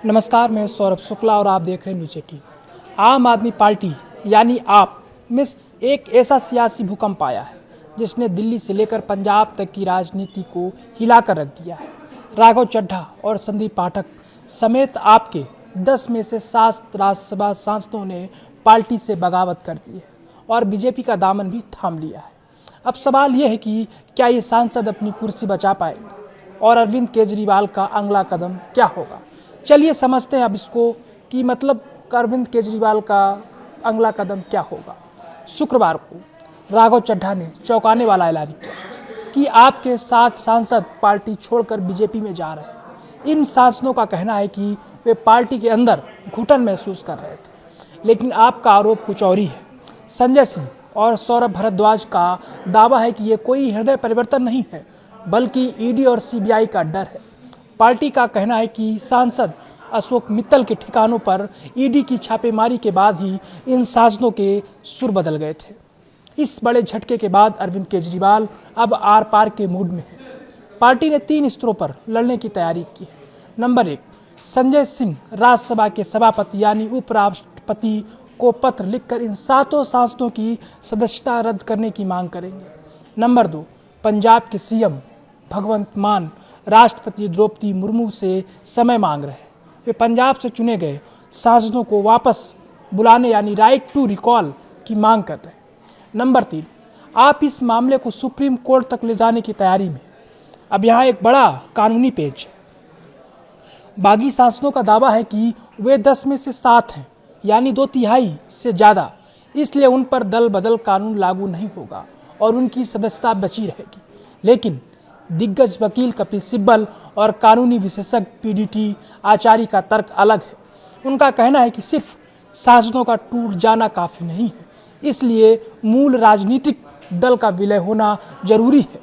नमस्कार, मैं सौरभ शुक्ला और आप देख रहे हैं न्यूज़ 18। आम आदमी पार्टी यानी आप में एक ऐसा सियासी भूकंप आया है जिसने दिल्ली से लेकर पंजाब तक की राजनीति को हिलाकर रख दिया है। राघव चड्ढा और संदीप पाठक समेत आपके 10 में से 7 राज्यसभा सांसदों ने पार्टी से बगावत कर दी है और बीजेपी का दामन भी थाम लिया है। अब सवाल यह है कि क्या ये सांसद अपनी कुर्सी बचा पाएंगे और अरविंद केजरीवाल का अगला कदम क्या होगा। चलिए समझते हैं अब इसको कि मतलब अरविंद केजरीवाल का अगला कदम क्या होगा। शुक्रवार को राघव चड्ढा ने चौंकाने वाला ऐलान किया कि आपके 7 सांसद पार्टी छोड़कर बीजेपी में जा रहे हैं। इन सांसदों का कहना है कि वे पार्टी के अंदर घुटन महसूस कर रहे थे, लेकिन आपका आरोप कुछ और ही है। संजय सिंह और सौरभ भारद्वाज का दावा है कि ये कोई हृदय परिवर्तन नहीं है, बल्कि ईडी और सीबीआई का डर है। पार्टी का कहना है कि सांसद अशोक मित्तल के ठिकानों पर ईडी की छापेमारी के बाद ही इन सांसदों के सुर बदल गए थे। इस बड़े झटके के बाद अरविंद केजरीवाल अब आर पार के मूड में है। पार्टी ने 3 स्तरों पर लड़ने की तैयारी की है। नंबर 1, संजय सिंह राज्यसभा के सभापति यानी उपराष्ट्रपति को पत्र लिखकर इन 7 सांसदों की सदस्यता रद्द करने की मांग करेंगे। नंबर 2, पंजाब के सीएम भगवंत मान राष्ट्रपति द्रौपदी मुर्मू से समय मांग रहे हैं। वे पंजाब से चुने गए सांसदों को वापस बुलाने यानी राइट टू रिकॉल की मांग कर रहे हैं। नंबर 3, आप इस मामले को सुप्रीम कोर्ट तक ले जाने की तैयारी में। अब यहाँ एक बड़ा कानूनी पेच है। बागी सांसदों का दावा है कि वे 10 में से 7 हैं, यानी 2/3 से ज़्यादा, इसलिए उन पर दल बदल कानून लागू नहीं होगा और उनकी सदस्यता बची रहेगी। लेकिन दिग्गज वकील कपिल सिब्बल और कानूनी विशेषज्ञ पीडीटी आचार्य का तर्क अलग है। उनका कहना है कि सिर्फ सांसदों का टूट जाना काफ़ी नहीं है, इसलिए मूल राजनीतिक दल का विलय होना जरूरी है।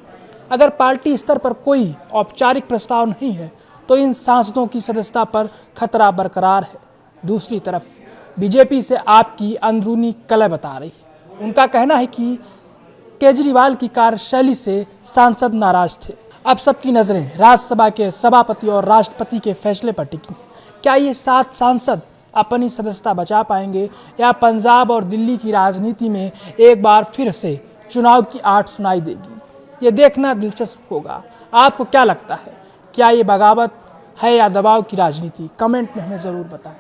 अगर पार्टी स्तर पर कोई औपचारिक प्रस्ताव नहीं है तो इन सांसदों की सदस्यता पर खतरा बरकरार है। दूसरी तरफ बीजेपी से आपकी अंदरूनी कलह बता रही है। उनका कहना है कि केजरीवाल की कार्यशैली से सांसद नाराज थे। अब सबकी नजरें राज्यसभा के सभापति और राष्ट्रपति के फैसले पर टिकी हैं। क्या ये 7 सांसद अपनी सदस्यता बचा पाएंगे या पंजाब और दिल्ली की राजनीति में एक बार फिर से चुनाव की आठ सुनाई देगी? ये देखना दिलचस्प होगा। आपको क्या लगता है, क्या ये बगावत है या दबाव की राजनीति? कमेंट में हमें ज़रूर बताएं।